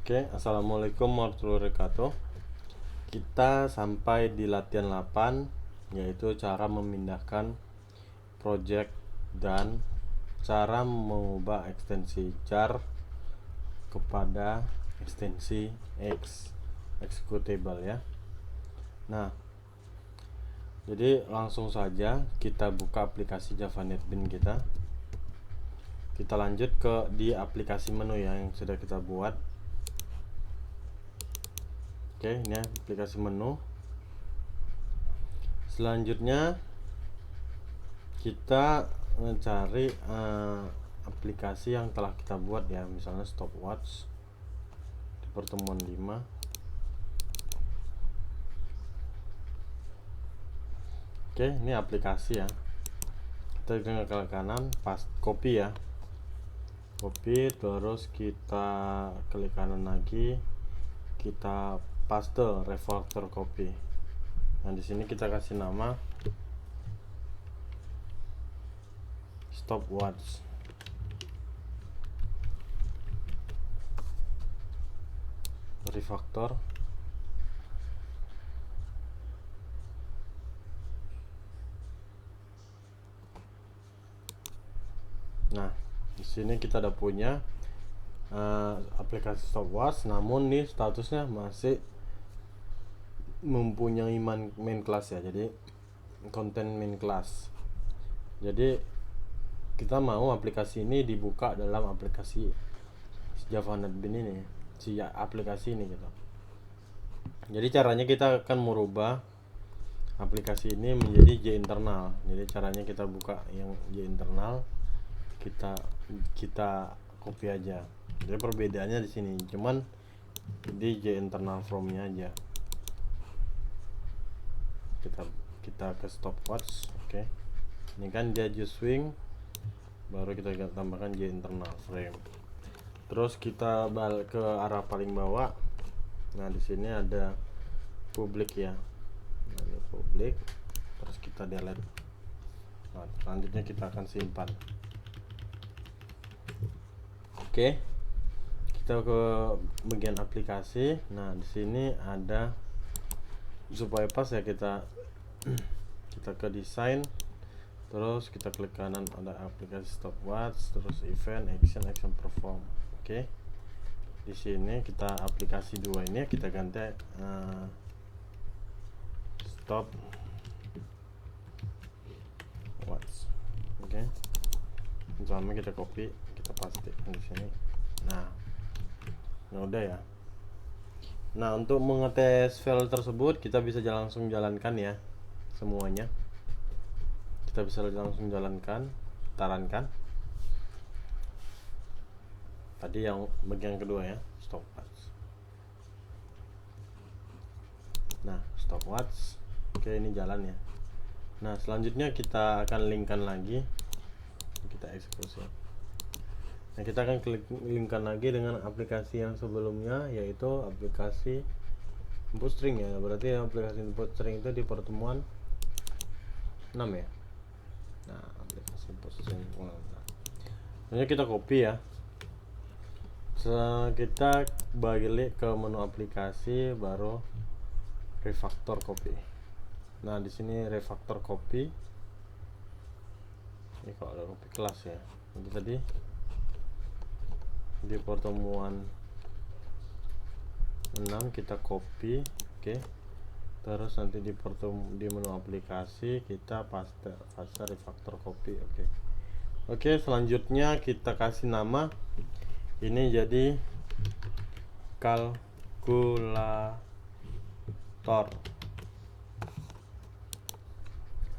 Oke, assalamualaikum warahmatullahi wabarakatuh. Kita sampai di latihan 8, yaitu cara memindahkan project dan cara mengubah ekstensi jar kepada ekstensi executable ya. Nah, jadi langsung saja kita buka aplikasi Java NetBeans kita. Kita lanjut ke di aplikasi menu ya yang sudah kita buat. Oke, ini aplikasi menu. Selanjutnya kita mencari aplikasi yang telah kita buat ya, misalnya stopwatch di pertemuan 5. Oke, ini aplikasi ya. Kita ke kanan, pas copy ya. Copy, terus kita klik kanan lagi, kita paste refactor copy. Nah, di sini kita kasih nama stopwatch. Refactor. Nah, di sini kita udah punya aplikasi stopwatch, namun nih statusnya masih mempunyai main class ya, jadi konten main class. Jadi kita mau aplikasi ini dibuka dalam aplikasi Java NetBeans ini, si aplikasi ini gitu. Jadi caranya kita akan merubah aplikasi ini menjadi J internal. Jadi caranya kita buka yang J internal, kita copy aja. Jadi perbedaannya di sini, cuman di J internal from-nya aja. Kita ke stopwatch. Oke. Ini kan dia just swing, baru kita tambahkan J internal frame. Terus kita balik ke arah paling bawah. Nah, di sini ada public ya. Nah, ini public. Terus kita delete. Nah, selanjutnya kita akan simpan. Oke. Kita ke bagian aplikasi. Nah, di sini ada, supaya pas ya, kita ke desain, terus kita klik kanan, ada aplikasi stopwatch, terus event, action perform. Oke. Di sini kita aplikasi 2 ini kita ganti stop watch. Oke. Misalnya kita copy, kita paste di sini. Nah, udah ya. Nah, untuk mengetes file tersebut kita bisa langsung jalankan ya semuanya. Kita bisa langsung jalankan, tarankan. Tadi yang bagian kedua ya, stopwatch. Nah, stopwatch. Oke, ini jalan ya. Nah, selanjutnya kita akan linkkan lagi. Kita eksekusi. Nah, kita akan klik linkkan lagi dengan aplikasi yang sebelumnya, yaitu aplikasi input string ya. Berarti aplikasi input string itu di pertemuan 6 ya. Nah, aplikasi input string. Nah, kita copy ya. Kita balik ke menu aplikasi, baru refactor copy. Nah, di sini refactor copy. Ini kalau ada copy kelas ya. Nanti tadi di pertemuan 6 kita copy, oke. Terus nanti di menu aplikasi kita paste refactor copy, oke. Oke, selanjutnya kita kasih nama. Ini jadi kalkulator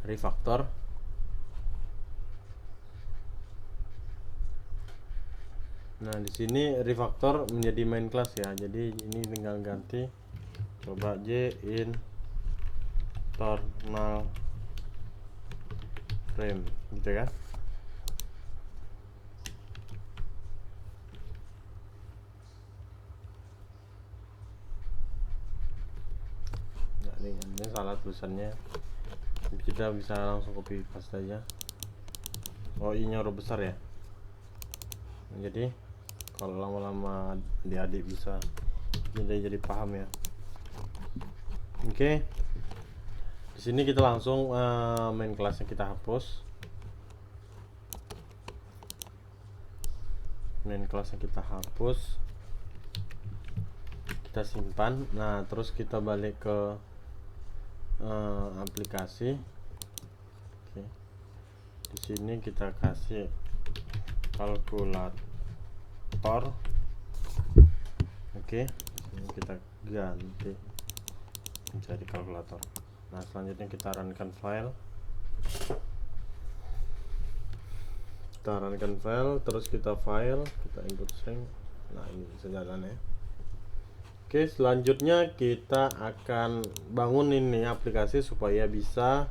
refactor. Nah, di sini refactor menjadi main class ya. Jadi ini tinggal ganti, coba J internal frame gitu kan. Nah, ini salah tulisannya. Kita bisa langsung copy paste aja. Oh, i-nya huruf besar ya. Jadi kalau lama-lama adik-adik bisa jadi paham ya. Oke. Di sini kita langsung main kelasnya kita hapus. Main kelasnya kita hapus. Kita simpan. Nah, terus kita balik ke aplikasi. Oke. Di sini kita kasih kalkulator. Oke. Ini kita ganti menjadi kalkulator. Nah, selanjutnya kita runkan file. Terus kita input string. Nah, ini bisa jalan ya. Oke, selanjutnya kita akan bangun ini aplikasi supaya bisa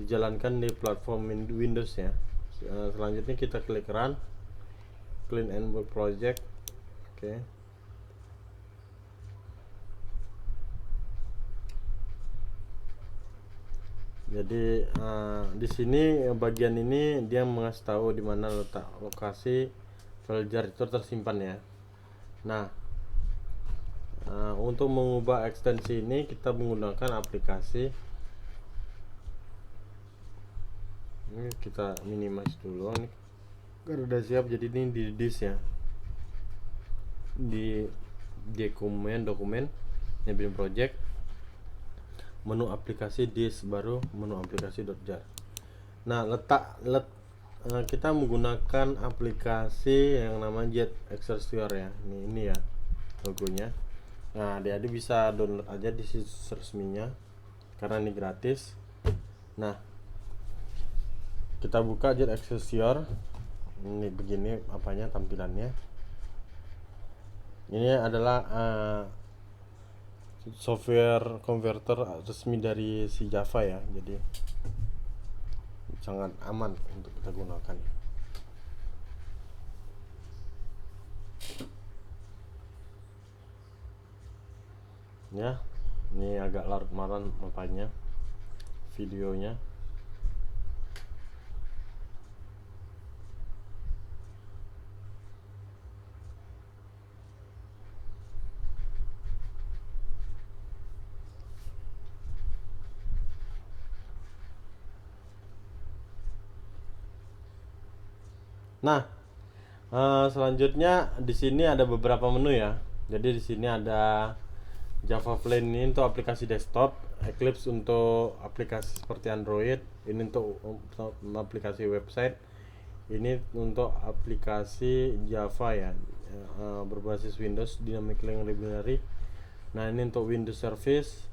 dijalankan di platform Windows ya. Selanjutnya kita klik run, clean and build project. Oke. Jadi di sini bagian ini dia mengasih tahu di mana letak lokasi file jar itu tersimpan ya. Nah, untuk mengubah ekstensi ini kita menggunakan aplikasi. Ini kita minimize dulu nih. Karena udah siap, jadi ini di disk ya. Di dokumen bikin project, menu aplikasi disk, baru menu aplikasi .jar. Nah, kita menggunakan aplikasi yang namanya Jet Excelsior ya. Ini ya logonya. Nah, adik-adik bisa download aja di situs resminya karena ini gratis. Nah, kita buka Jet Excelsior. Ini begini apanya tampilannya. Ini adalah software converter resmi dari si Java ya. Jadi sangat aman untuk kita gunakan. Ya, ini agak larut malam makanya videonya. Nah, selanjutnya di sini ada beberapa menu ya. Jadi di sini ada Java Plain ini untuk aplikasi desktop, Eclipse untuk aplikasi seperti Android, ini untuk aplikasi website, ini untuk aplikasi Java ya, berbasis Windows Dynamic Link Library. Nah, ini untuk Windows Service,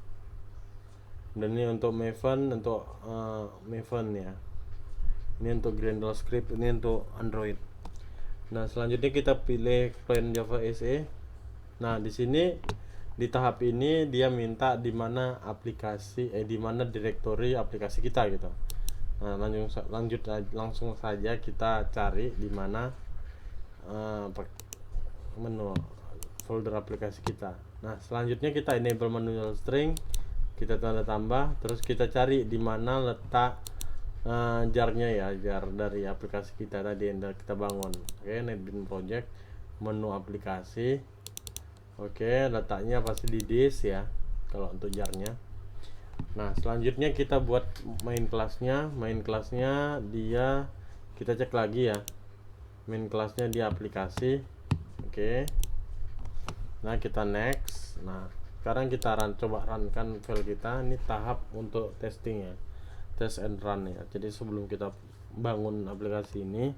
dan ini untuk Maven, Maven ya. Ini untuk Grendel Script, ini untuk Android. Nah, selanjutnya kita pilih Plain Java SE. Nah, di sini di tahap ini dia minta di mana di mana direktori aplikasi kita gitu. Nah, langsung saja kita cari di mana menu folder aplikasi kita. Nah, selanjutnya kita enable manual string, kita tanda tambah, terus kita cari di mana letak jarnya ya, jar dari aplikasi kita tadi yang kita bangun. Oke, bikin project, menu aplikasi. Oke, letaknya pasti di disk ya kalau untuk jarnya. Nah, selanjutnya kita buat main kelasnya. Dia kita cek lagi ya. Main kelasnya di aplikasi. Oke. Nah, kita next. Nah, sekarang kita coba runkan file kita. Ini tahap untuk testing ya. Test and run ya. Jadi sebelum kita bangun aplikasi ini,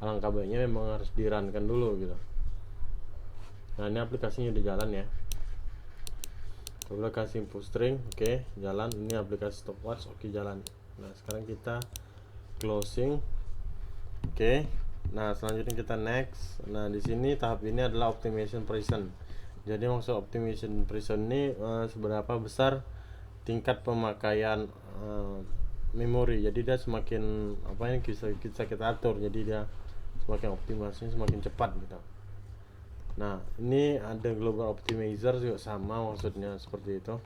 alangkah baiknya memang harus di runkan dulu gitu. Nah, ini aplikasinya udah jalan ya. Aplikasi input string, oke, jalan. Ini aplikasi stopwatch, oke, jalan. Nah, sekarang kita closing. Oke. Nah, selanjutnya kita next. Nah, di sini tahap ini adalah optimization precision. Jadi maksud optimization precision ini seberapa besar tingkat pemakaian memori. Jadi dia semakin bisa kita atur. Jadi dia semakin optimasinya semakin cepat gitu. Nah, ini ada global optimizer juga sama maksudnya seperti itu.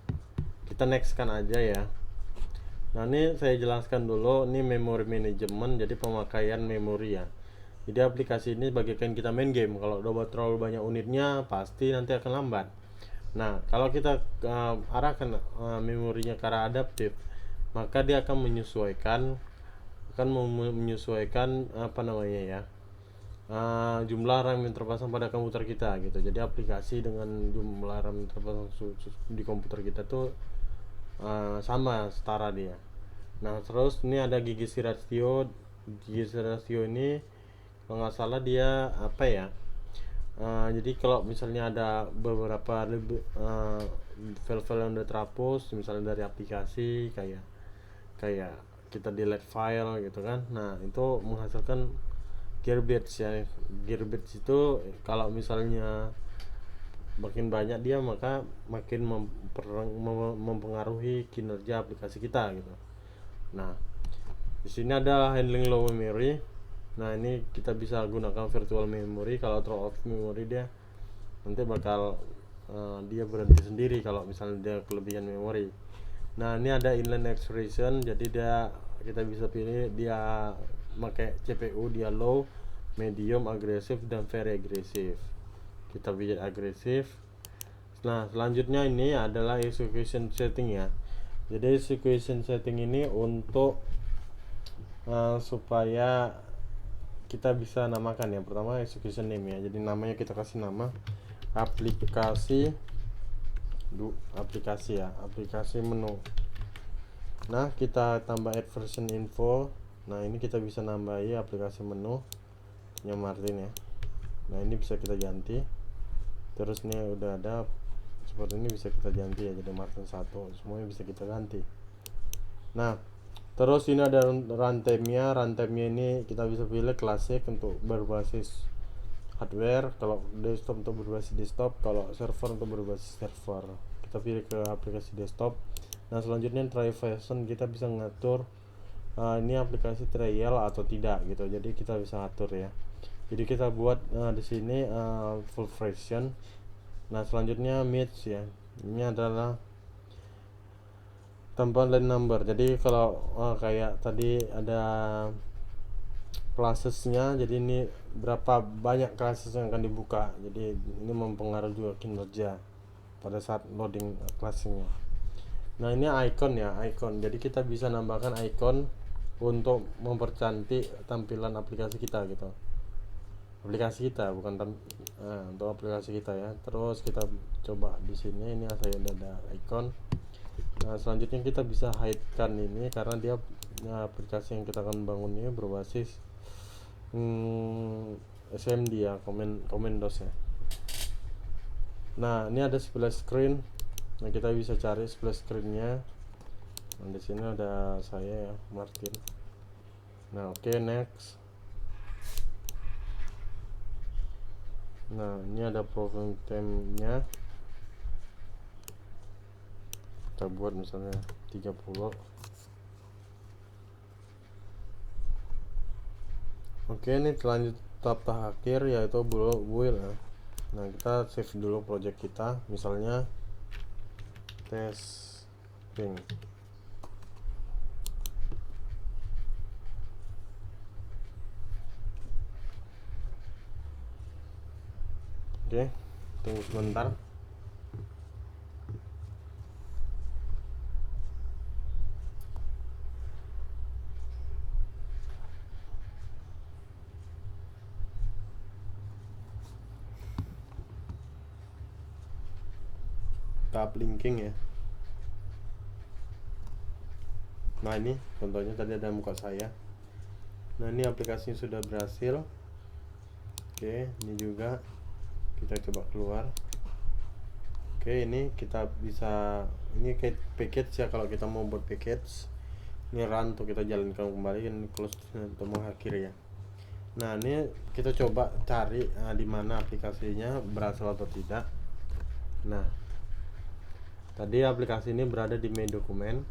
Kita next kan aja ya. Nah, ini saya jelaskan dulu, ini memory management, jadi pemakaian memori ya. Jadi aplikasi ini bagaikan kita main game. Kalau udah terlalu banyak unitnya pasti nanti akan lambat. Nah, kalau kita arahkan memorinya ke arah adaptif, maka dia akan menyesuaikan apa namanya ya, jumlah RAM yang terpasang pada komputer kita gitu. Jadi aplikasi dengan jumlah RAM yang terpasang di komputer kita tuh sama setara dia. Nah, terus ini ada gigi rasio. Gigi rasio ini kalau nggak salah dia apa ya, jadi kalau misalnya ada beberapa file-file yang udah terhapus misalnya dari aplikasi, kayak kayak kita delete file gitu kan, nah itu menghasilkan garbage ya. Garbage itu kalau misalnya makin banyak dia, maka makin mempengaruhi kinerja aplikasi kita gitu. Nah, di sini ada handling low memory. Nah, ini kita bisa gunakan virtual memory. Kalau throw off memory dia nanti bakal dia berhenti sendiri kalau misalnya dia kelebihan memori. Nah, ini ada inline expression. Jadi kita bisa pilih dia pakai CPU dia low, medium, agresif, dan very agresif. Kita pilih agresif. Nah, selanjutnya ini adalah execution setting ya. Jadi execution setting ini untuk supaya kita bisa namakan ya. Pertama execution name ya. Jadi namanya kita kasih nama aplikasi aplikasi menu. Nah, kita tambah add version info. Nah, ini kita bisa nambahi aplikasi menu nya Martin ya. Nah, ini bisa kita ganti. Terus ini udah ada seperti ini, bisa kita ganti ya jadi Martin 1. Semuanya bisa kita ganti. Nah, terus ini ada runtime-nya. Runtime-nya ini kita bisa pilih klasik untuk berbasis hardware, kalau desktop untuk berbasis desktop, kalau server untuk berbasis server. Kita pilih ke aplikasi desktop. Nah, selanjutnya trial version, kita bisa ngatur ini aplikasi trial atau tidak gitu. Jadi kita bisa atur ya. Jadi kita buat di sini full version. Nah, selanjutnya mix ya. Ini adalah tanpa line number. Jadi kalau kayak tadi ada classesnya, jadi ini berapa banyak classes yang akan dibuka. Jadi ini mempengaruhi juga kinerja pada saat loading classnya. Nah, ini icon ya, icon. Jadi kita bisa nambahkan icon untuk mempercantik tampilan aplikasi kita gitu. Aplikasi kita bukan untuk aplikasi kita ya. Terus kita coba di sini, ini saya ada icon. Nah, selanjutnya kita bisa hide kan ini karena dia aplikasi yang kita akan bangun ini berbasis SMD ya, Commandos ya. Nah, ini ada splash screen. Nah, kita bisa cari splash screen-nya. Nah, di sini ada saya ya, Martin. Nah, oke, next. Nah, ini ada program time-nya. Kita buat misalnya 30. Oke, ini lanjut tahap terakhir yaitu build ya. Nah, kita save dulu project kita, misalnya testing. Oke, tunggu sebentar. Tahap linking ya. Nah, ini contohnya tadi ada muka saya. Nah, ini aplikasinya sudah berhasil. Oke, ini juga kita coba keluar. Oke, ini kita bisa, ini kayak package ya. Kalau kita mau buat package, ini run untuk kita jalankan kembali, dan close untuk mengakhiri ya. Nah, ini kita coba cari di mana aplikasinya berhasil atau tidak. Nah, tadi aplikasi ini berada di main dokumen,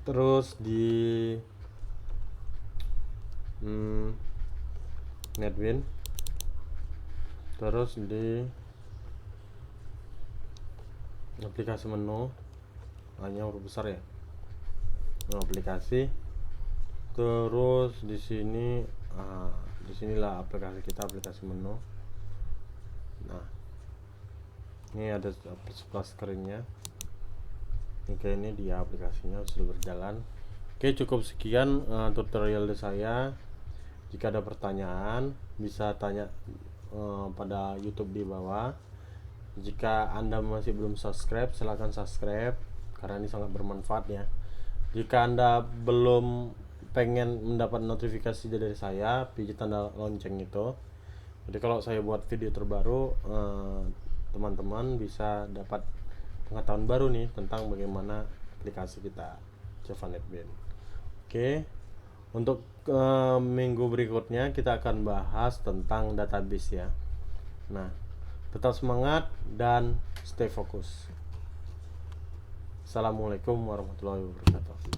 terus di NetBeans, terus di aplikasi menu, hanya huruf besar ya. Nah, aplikasi, terus di sini disinilah aplikasi kita, aplikasi menu. Nah, ini ada sebelah screennya. Oke, ini dia aplikasinya sudah berjalan. Oke, cukup sekian tutorial dari saya. Jika ada pertanyaan bisa tanya pada YouTube di bawah. Jika Anda masih belum subscribe, silahkan subscribe karena ini sangat bermanfaat ya. Jika Anda belum pengen mendapat notifikasi dari saya, pijit tanda lonceng itu. Jadi kalau saya buat video terbaru, teman-teman bisa dapat pengetahuan baru nih tentang bagaimana aplikasi kita Java NetBeans. Oke, untuk minggu berikutnya kita akan bahas tentang database ya. Nah, tetap semangat dan stay fokus. Assalamualaikum warahmatullahi wabarakatuh.